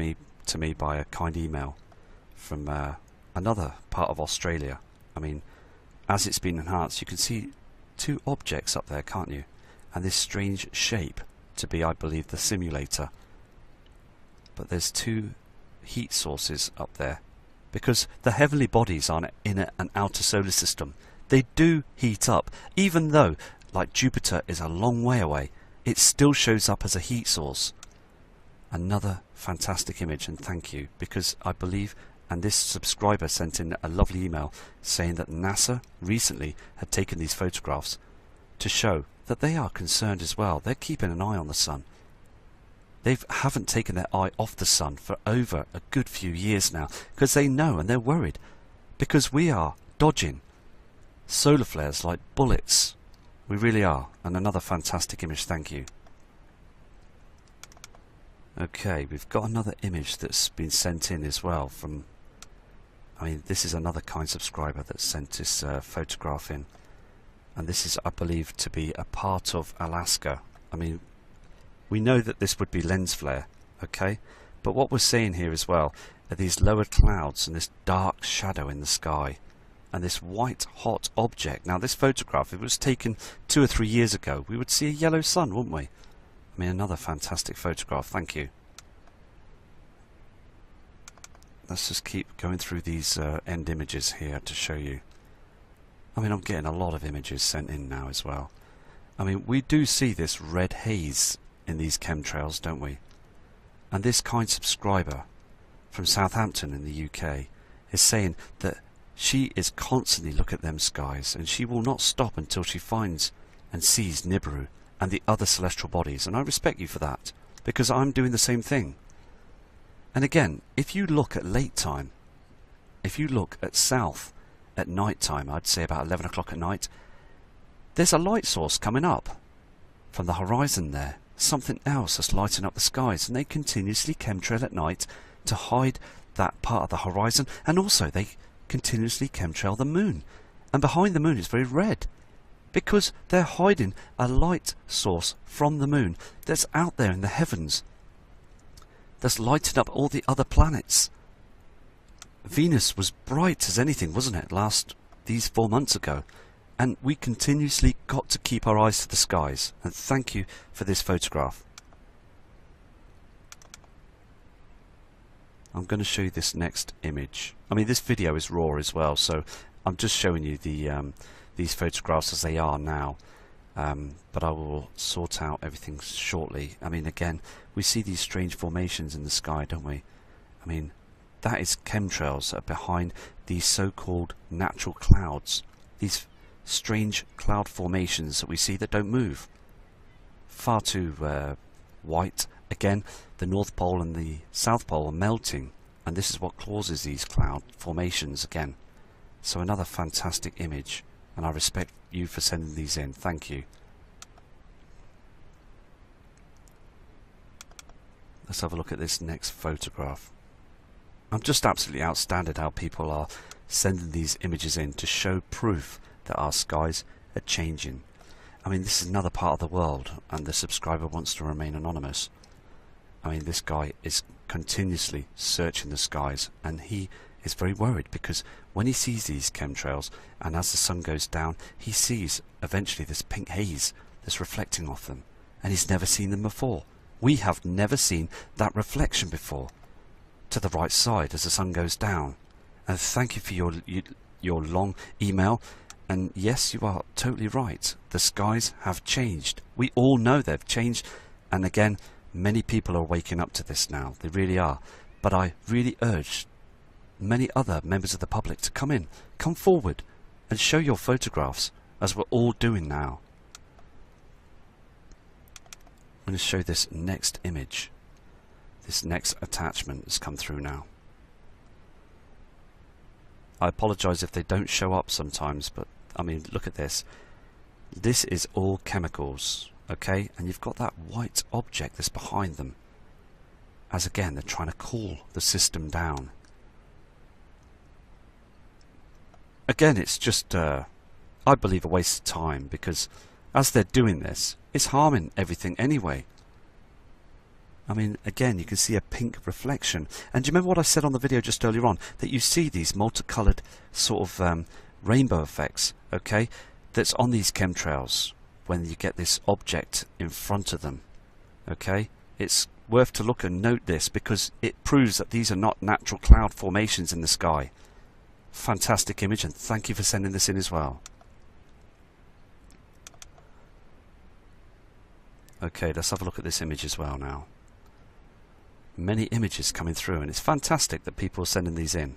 to me by a kind email from another part of Australia. I mean, as it's been enhanced, you can see two objects up there, can't you? And this strange shape to be, I believe, the simulator. But there's two heat sources up there, because the heavenly bodies are in an outer solar system. They do heat up, even though, like Jupiter is a long way away, it still shows up as a heat source. Another fantastic image, and thank you, because I believe, and this subscriber sent in a lovely email saying that NASA recently had taken these photographs to show that they are concerned as well. They're keeping an eye on the sun. They haven't taken their eye off the sun for over a good few years now, because they know and they're worried, because we are dodging solar flares like bullets. We really are. And another fantastic image, thank you. Okay, we've got another image that's been sent in as well from, I mean, this is another kind subscriber that sent this photograph in. And this is, I believe, to be a part of Alaska. I mean, we know that this would be lens flare, okay? But what we're seeing here as well are these lower clouds and this dark shadow in the sky. And this white hot object. Now this photograph, if it was taken 2 or 3 years ago, we would see a yellow sun, wouldn't we? I mean, another fantastic photograph, thank you. Let's just keep going through these end images here to show you. I mean, I'm getting a lot of images sent in now as well. I mean, we do see this red haze in these chemtrails, don't we? And this kind subscriber from Southampton in the UK is saying that she is constantly looking at them skies, and she will not stop until she finds and sees NIBIRU and the other celestial bodies. And I respect you for that, because I'm doing the same thing. And again, if you look at late time, if you look at south at night time, I'd say about 11 o'clock at night, there's a light source coming up from the horizon there. Something else that's lighting up the skies, and they continuously chemtrail at night to hide that part of the horizon, and also they continuously chemtrail the moon, and behind the moon is very red because they're hiding a light source from the moon that's out there in the heavens that's lighting up all the other planets. Venus was bright as anything, wasn't it, these 4 months ago, and we continuously got to keep our eyes to the skies. And thank you for this photograph. I'm going to show you this next image. I mean, this video is raw as well, so I'm just showing you these photographs as they are now. But I will sort out everything shortly. I mean, again, we see these strange formations in the sky, don't we? I mean, that is chemtrails that are behind these so-called natural clouds. These strange cloud formations that we see that don't move. Far too white. Again, the North Pole and the South Pole are melting, and this is what causes these cloud formations again. So another fantastic image, and I respect you for sending these in. Thank you. Let's have a look at this next photograph. I'm just absolutely outstanding how people are sending these images in to show proof that our skies are changing. I mean, this is another part of the world, and the subscriber wants to remain anonymous. I mean, this guy is continuously searching the skies, and he is very worried because when he sees these chemtrails, and as the sun goes down, he sees eventually this pink haze that's reflecting off them, and he's never seen them before. We have never seen that reflection before, to the right side as the sun goes down. And thank you for your long email. And yes, you are totally right. The skies have changed. We all know they've changed. And again, many people are waking up to this now. They really are. But I really urge many other members of the public to come forward and show your photographs, as we're all doing now. I'm going to show this next image. This next attachment has come through now. I apologise if they don't show up sometimes, but I mean, look at this. This is all chemicals, okay? And you've got that white object that's behind them, as again they're trying to cool the system down. Again, it's just I believe a waste of time, because as they're doing this, it's harming everything anyway. I mean, again, you can see a pink reflection. And do you remember what I said on the video just earlier on? That you see these multicoloured sort of rainbow effects, okay? That's on these chemtrails when you get this object in front of them, okay? It's worth to look and note this, because it proves that these are not natural cloud formations in the sky. Fantastic image, and thank you for sending this in as well. Okay, let's have a look at this image as well now. Many images coming through, and it's fantastic that people are sending these in.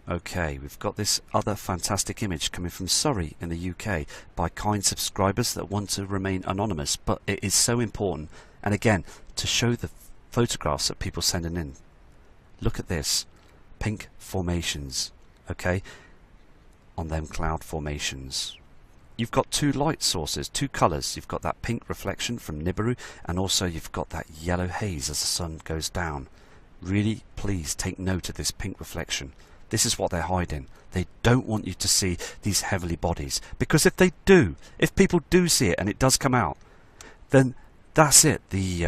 Okay, we've got this other fantastic image coming from Surrey in the UK by kind subscribers that want to remain anonymous, but it is so important, and again, to show the photographs that people are sending in. Look at this, pink formations, okay, on them cloud formations. You've got two light sources, two colours. You've got that pink reflection from NIBIRU, and also you've got that yellow haze as the sun goes down. Really, please take note of this pink reflection. This is what they're hiding. They don't want you to see these heavenly bodies, because if they do, if people do see it and it does come out, then that's it. The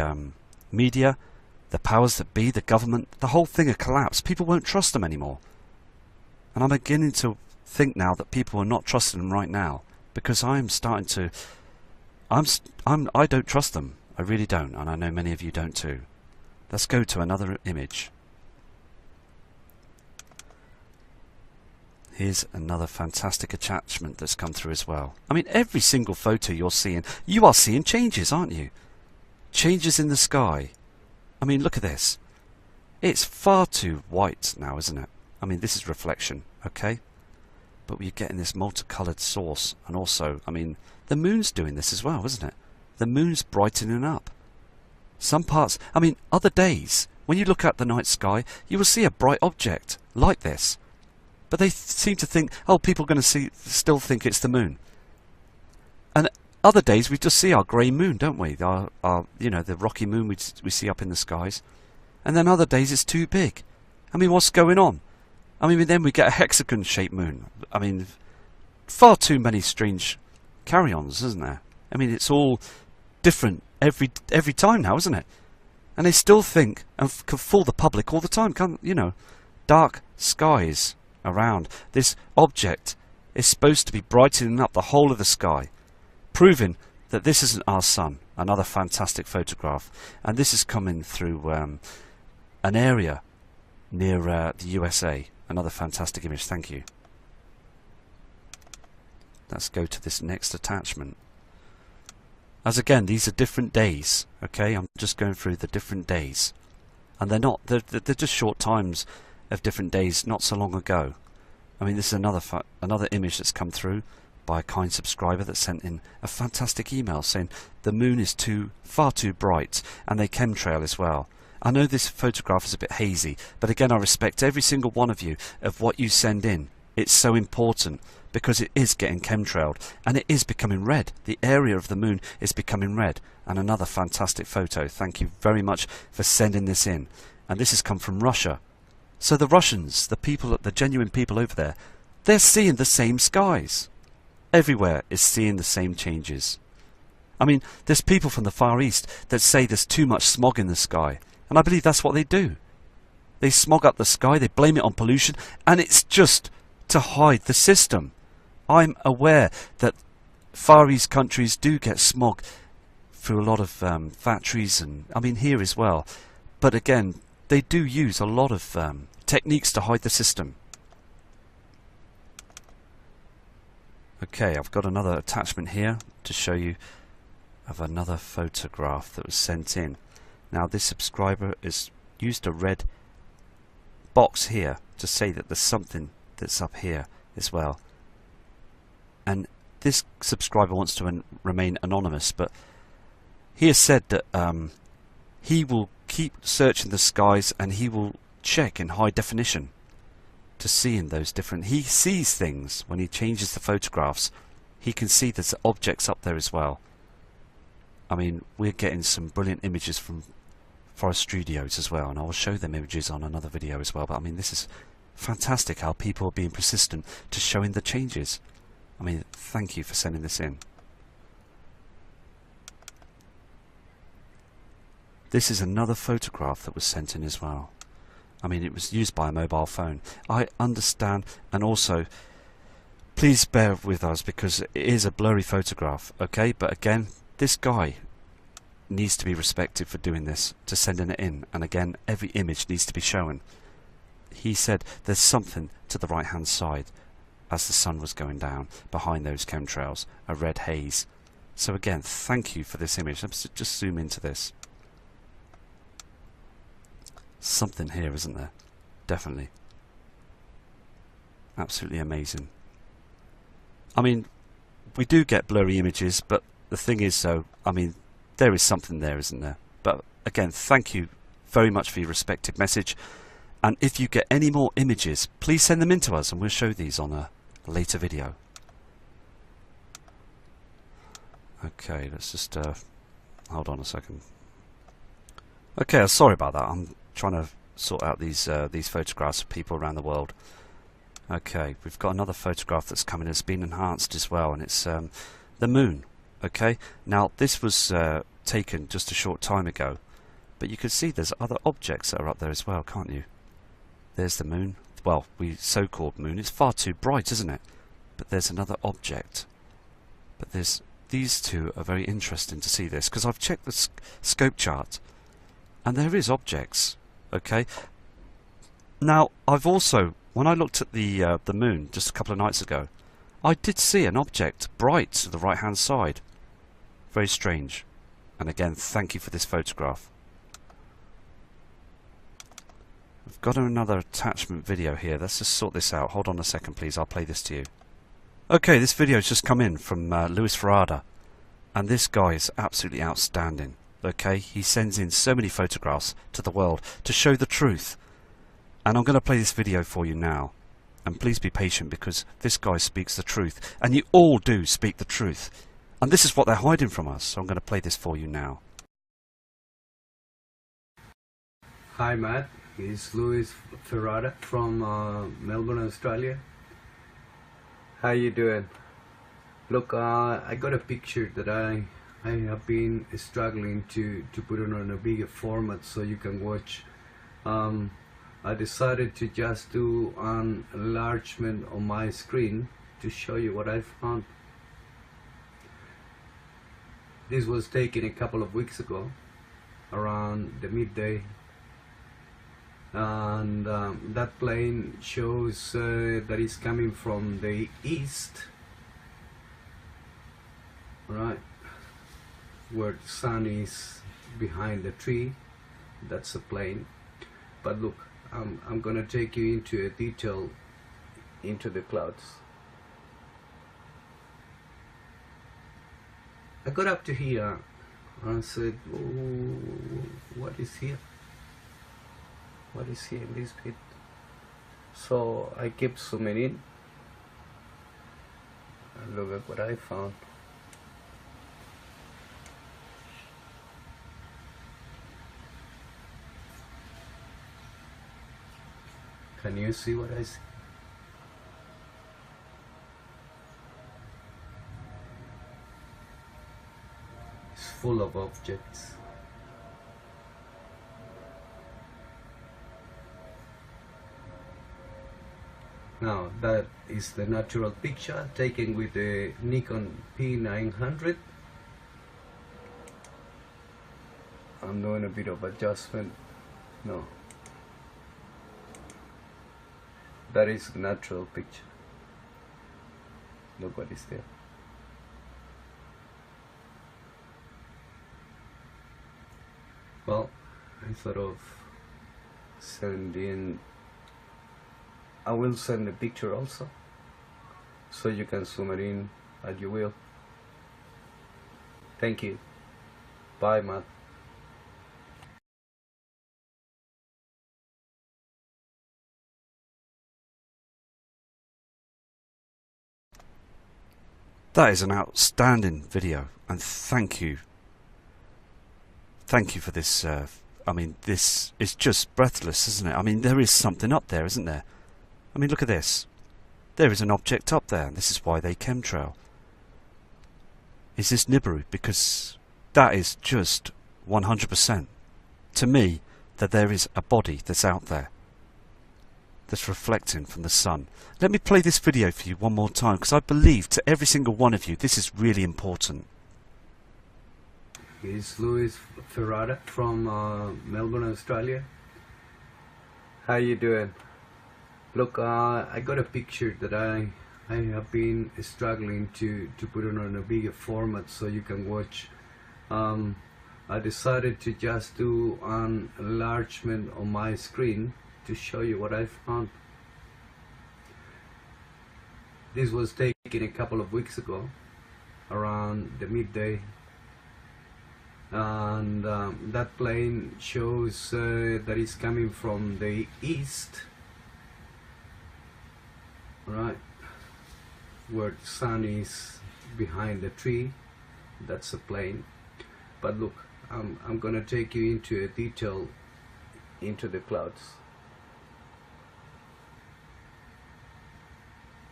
media, the powers that be, the government, the whole thing will collapse. People won't trust them anymore. And I'm beginning to think now that people are not trusting them right now. Because I'm starting to, I don't trust them. I really don't, and I know many of you don't too. Let's go to another image. Here's another fantastic attachment that's come through as well. I mean, every single photo you're seeing, you are seeing changes, aren't you? Changes in the sky. I mean, look at this. It's far too white now, isn't it? I mean, this is reflection, okay? But we're getting this multicoloured source, and also, I mean, the moon's doing this as well, isn't it? The moon's brightening up. Some parts, I mean, other days, when you look at the night sky, you will see a bright object like this. But they seem to think, oh, people are going to still think it's the moon. And other days we just see our grey moon, don't we? Our you know, the rocky moon we see up in the skies. And then other days it's too big. I mean, what's going on? I mean, then we get a hexagon-shaped moon. I mean, far too many strange carry-ons, isn't there? I mean, it's all different every time now, isn't it? And they still think and can fool the public all the time. You know, dark skies around. This object is supposed to be brightening up the whole of the sky, proving that this isn't our sun. Another fantastic photograph, and this is coming through an area near the USA. Another fantastic image, thank you. Let's go to this next attachment. As again, these are different days, okay? I'm just going through the different days. And they're just short times of different days, not so long ago. I mean, this is another image that's come through by a kind subscriber that sent in a fantastic email saying the moon is far too bright, and they chemtrail as well. I know this photograph is a bit hazy, but again I respect every single one of you of what you send in. It's so important because it is getting chemtrailed and it is becoming red. The area of the moon is becoming red. And another fantastic photo. Thank you very much for sending this in. And this has come from Russia. So the Russians, the people, the genuine people over there, they're seeing the same skies. Everywhere is seeing the same changes. I mean, there's people from the Far East that say there's too much smog in the sky. And I believe that's what they do. They smog up the sky, they blame it on pollution, and it's just to hide the system. I'm aware that Far East countries do get smog through a lot of factories, and I mean here as well. But again, they do use a lot of techniques to hide the system. Okay, I've got another attachment here to show you of another photograph that was sent in. Now this subscriber has used a red box here to say that there's something that's up here as well. And this subscriber wants to remain anonymous, but he has said that he will keep searching the skies and he will check in high definition to see in those different... He sees things when he changes the photographs. He can see there's objects up there as well. I mean, we're getting some brilliant images from forest studios as well, and I will show them images on another video as well. But I mean, this is fantastic how people are being persistent to showing the changes. I mean, thank you for sending this in. This is another photograph that was sent in as well. I mean, it was used by a mobile phone. I understand, and also, please bear with us because it is a blurry photograph, okay? But again, this guy needs to be respected for doing this, to sending it in. And again, every image needs to be shown. He said there's something to the right hand side as the sun was going down behind those chemtrails, a red haze. So again, thank you for this image. Let's just zoom into this. Something here, isn't there? Definitely. Absolutely amazing. I mean, we do get blurry images, but the thing is, though, I mean, there is something there, isn't there? But again, thank you very much for your respected message. And if you get any more images, please send them in to us and we'll show these on a later video. Okay, let's just hold on a second. Okay, sorry about that. I'm trying to sort out these photographs of people around the world. Okay, we've got another photograph that's coming. It's been enhanced as well, and it's the moon. Okay, now this was taken just a short time ago, but you can see there's other objects that are up there as well, can't you? There's the moon. Well, so-called moon. It's far too bright, isn't it? But there's another object. But there's these two are very interesting to see this, because I've checked the scope chart, and there is objects. Okay. Now I've also, when I looked at the moon just a couple of nights ago, I did see an object bright to the right hand side. Very strange. And again, thank you for this photograph. I've got another attachment video here. Let's just sort this out. Hold on a second, please. I'll play this to you. Okay, this video has just come in from Louis Ferrada, and this guy is absolutely outstanding. Okay, he sends in so many photographs to the world to show the truth, and I'm going to play this video for you now. And please be patient, because this guy speaks the truth, and you all do speak the truth, and this is what they're hiding from us. So I'm going to play this for you now. Hi Matt, it's Louis Ferrada from Melbourne, Australia. How you doing? Look, I got a picture that I have been struggling to put it on a bigger format so you can watch. I decided to just do an enlargement on my screen to show you what I found. This was taken a couple of weeks ago, around the midday, and that plane shows that it's coming from the east, right, where the sun is behind the tree. That's a plane. But look, I'm gonna take you into a detail into the clouds. I got up to here and I said, oh, what is here? what is here in this bit. So I keep zooming in and look at what I found. Can you see what I see? It's full of objects. Now that is the natural picture taken with the Nikon P900. I'm doing a bit of adjustment. No, that is the natural picture. Look what is there. Well, I thought of sending, I will send a picture also, so you can zoom it in as you will. Thank you. Bye, Matt. That is an outstanding video, and thank you. Thank you for this. I mean, this is just breathless, isn't it? I mean, there is something up there, isn't there? I mean, look at this. There is an object up there, and this is why they chemtrail. Is this NIBIRU? Because that is just 100% to me that there is a body that's out there that's reflecting from the sun. Let me play this video for you one more time, because I believe to every single one of you this is really important. It's Louis Ferrara from Melbourne, Australia. How you doing? Look, I got a picture that I have been struggling to put it on a bigger format so you can watch. I decided to just do an enlargement on my screen to show you what I found. This was taken a couple of weeks ago, around the midday, and that plane shows that it's coming from the east, right, where the sun is behind the tree. That's a plane. But look, I'm gonna take you into a detail into the clouds.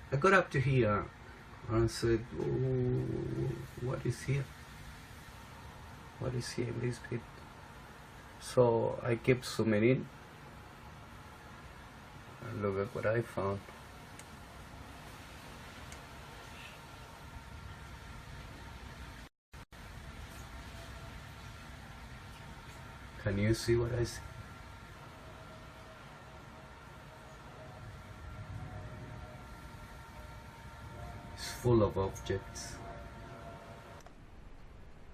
I got up to here and I said, oh, what is here? What is here in this bit? So I kept zooming in and look at what I found. Can you see what I see? It's full of objects.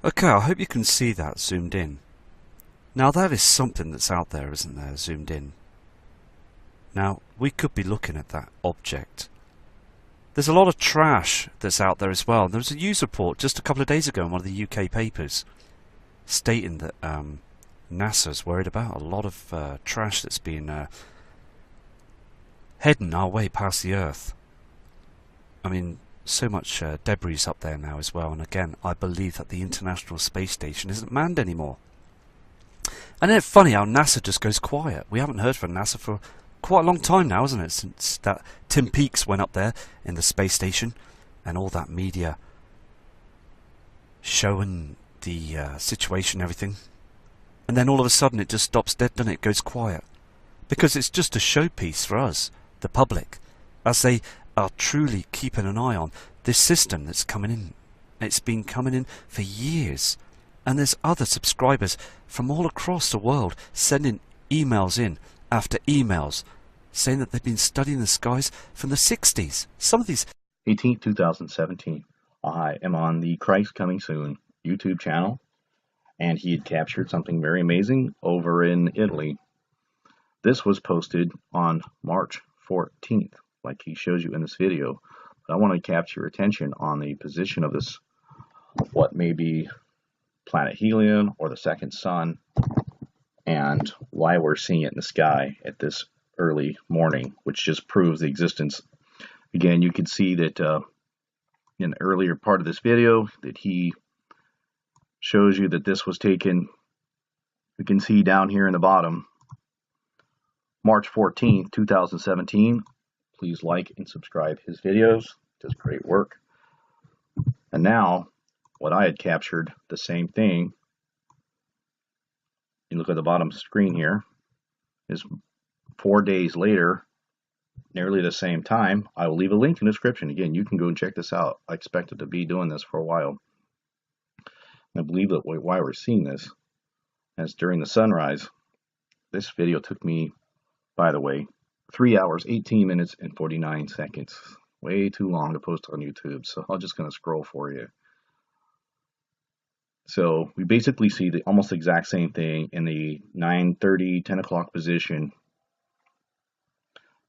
Okay, I hope you can see that zoomed in. Now that is something that's out there, isn't there, zoomed in. Now, we could be looking at that object. There's a lot of trash that's out there as well. There was a news report just a couple of days ago in one of the UK papers stating that NASA's worried about a lot of trash that's been heading our way past the Earth. I mean, so much debris up there now as well, and again, I believe that the International Space Station isn't manned anymore. And it's funny how NASA just goes quiet. We haven't heard from NASA for quite a long time now, isn't it? Since that Tim Peaks went up there in the space station and all that media showing the situation and everything. And then all of a sudden it just stops dead, doesn't it? It goes quiet. Because it's just a showpiece for us, the public, as they are truly keeping an eye on this system that's coming in. It's been coming in for years. And there's other subscribers from all across the world sending emails in after emails saying that they've been studying the skies from the 60s. Some of these... 18th, 2017. I am on the Christ Coming Soon YouTube channel, and he had captured something very amazing over in Italy. This was posted on March 14th, like he shows you in this video. But I want to capture your attention on the position of this, what may be planet Helion or the second sun. and why we're seeing it in the sky at this early morning, which just proves the existence. Again, you can see that in the earlier part of this video that he shows you that this was taken, you can see down here in the bottom, March 14th, 2017. Please like and subscribe his videos. Does great work. And now, what I had captured, the same thing, you look at the bottom screen here, is 4 days later, nearly the same time. I will leave a link in the description. Again, you can go and check this out. I expected to be doing this for a while. I believe that why we're seeing this is during the sunrise. This video took me, by the way, 3 hours, 18 minutes, and 49 seconds. Way too long to post on YouTube, so I'm just going to scroll for you. So we basically see the almost exact same thing in the 9:30, 10 o'clock position.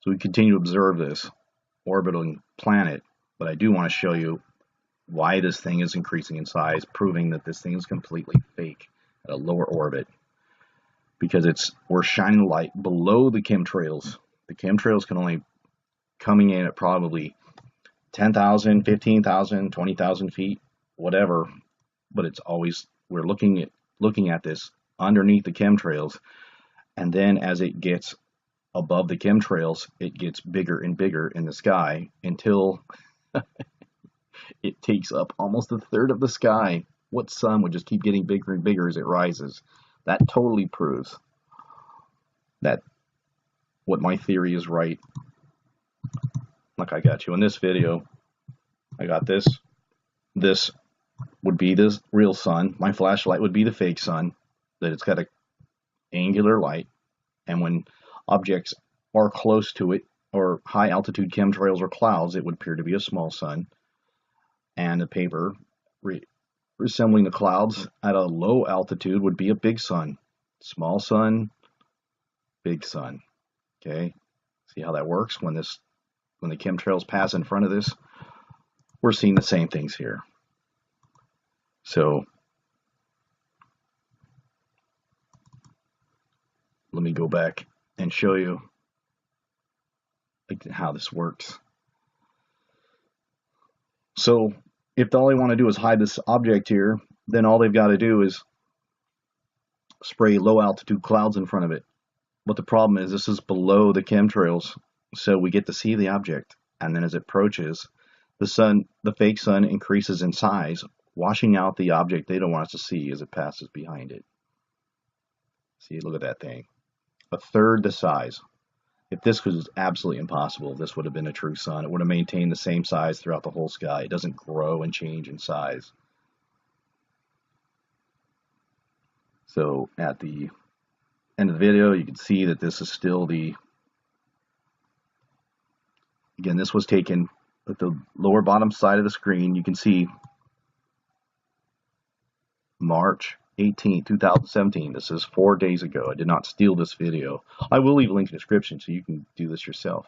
So we continue to observe this orbiting planet, but I do want to show you why this thing is increasing in size, proving that this thing is completely fake at a lower orbit. Because we're shining light below the chemtrails. The chemtrails can only coming in at probably 10,000, 15,000, 20,000 feet, whatever. But it's always, we're looking at this underneath the chemtrails, and then as it gets above the chemtrails, it gets bigger and bigger in the sky until it takes up almost a third of the sky. What sun would just keep getting bigger and bigger as it rises? That totally proves that what my theory is right. Like I got you in this video, I got this. This would be the real sun. My flashlight would be the fake sun, that it's got an angular light, and when objects are close to it, or high altitude chemtrails or clouds, it would appear to be a small sun. And the paper resembling the clouds at a low altitude would be a big sun. Small sun, big sun. Okay, see how that works when the chemtrails pass in front of this? We're seeing the same things here. So let me go back and show you how this works. So if all they want to do is hide this object here, then all they've got to do is spray low altitude clouds in front of it. But the problem is this is below the chemtrails, so we get to see the object, and then as it approaches, the fake sun increases in size, washing out the object they don't want us to see as it passes behind it. See, look at that thing. A third the size. If this was absolutely impossible, this would have been a true sun. It would have maintained the same size throughout the whole sky. It doesn't grow and change in size. So at the end of the video, you can see that this is still again, this was taken at the lower bottom side of the screen. You can see March 18, 2017. This is 4 days ago. I did not steal this video. I will leave a link in the description so you can do this yourself.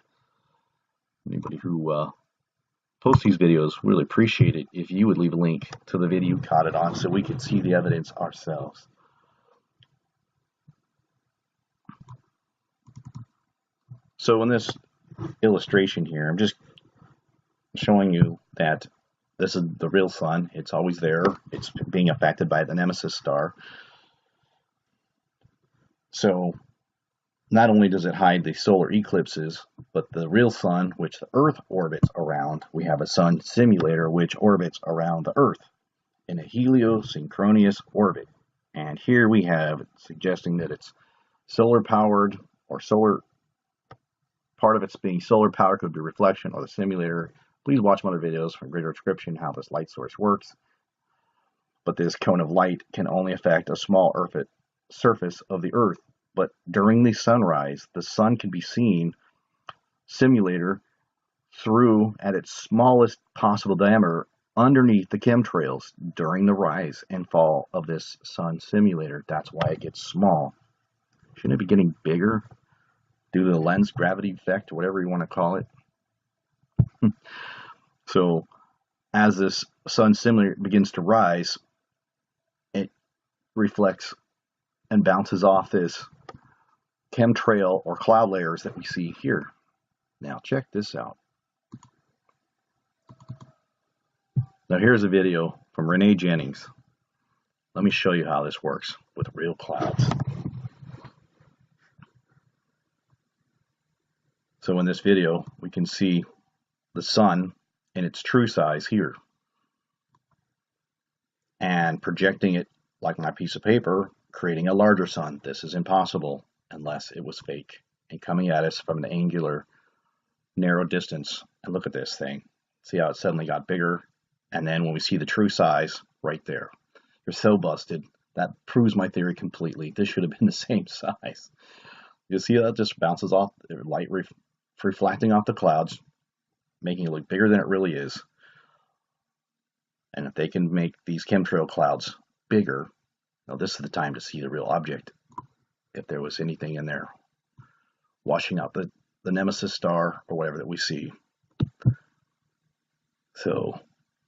Anybody who posts these videos, really appreciate it if you would leave a link to the video you caught it on so we can see the evidence ourselves. So in this illustration here, I'm just showing you that this is the real sun. It's always there. It's being affected by the Nemesis star. So not only does it hide the solar eclipses, but the real sun, which the Earth orbits around, we have a sun simulator which orbits around the Earth in a heliosynchronous orbit. And here we have it suggesting that it's solar powered, or solar, part of it's being solar powered, could be reflection or the simulator. Please watch my other videos for a greater description how this light source works. But this cone of light can only affect a small surface of the Earth. But during the sunrise, the sun can be seen, simulator, through at its smallest possible diameter underneath the chemtrails during the rise and fall of this sun simulator. That's why it gets small. Shouldn't it be getting bigger due to the lens gravity effect, or whatever you want to call it? So as this sun simulator begins to rise, it reflects and bounces off this chemtrail or cloud layers that we see here. Now check this out. Now here's a video from Renee Jennings. Let me show you how this works with real clouds. So in this video, we can see the sun in its true size here. And projecting it like my piece of paper, creating a larger sun. This is impossible unless it was fake and coming at us from an angular, narrow distance. And look at this thing. See how it suddenly got bigger? And then when we see the true size, right there. You're so busted. That proves my theory completely. This should have been the same size. You see how it just bounces off, light reflecting off the clouds, making it look bigger than it really is. And if they can make these chemtrail clouds bigger, now this is the time to see the real object. If there was anything in there washing out the nemesis star or whatever that we see. So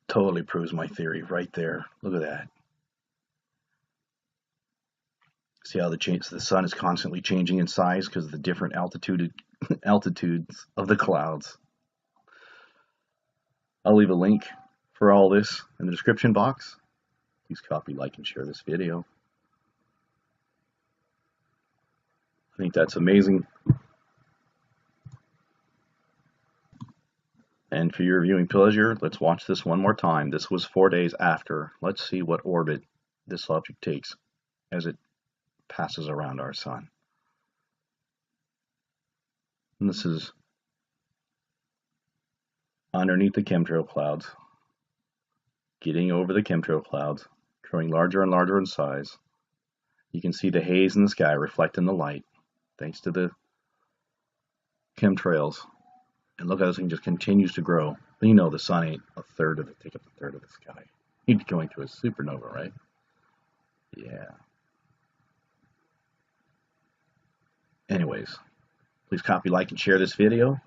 totally proves my theory right there. Look at that. See how the sun is constantly changing in size because of the different altitudes of the clouds. I'll leave a link for all this in the description box. Please copy, like, and share this video. I think that's amazing. And for your viewing pleasure, let's watch this one more time. This was 4 days after. Let's see what orbit this object takes as it passes around our sun. And this is underneath the chemtrail clouds, getting over the chemtrail clouds, growing larger and larger in size. You can see the haze in the sky reflecting the light thanks to the chemtrails. And look how this thing just continues to grow. You know the sun ain't a third of it, take up a third of the sky. He'd be going to a supernova, right? Yeah. Anyways, please copy, like, and share this video.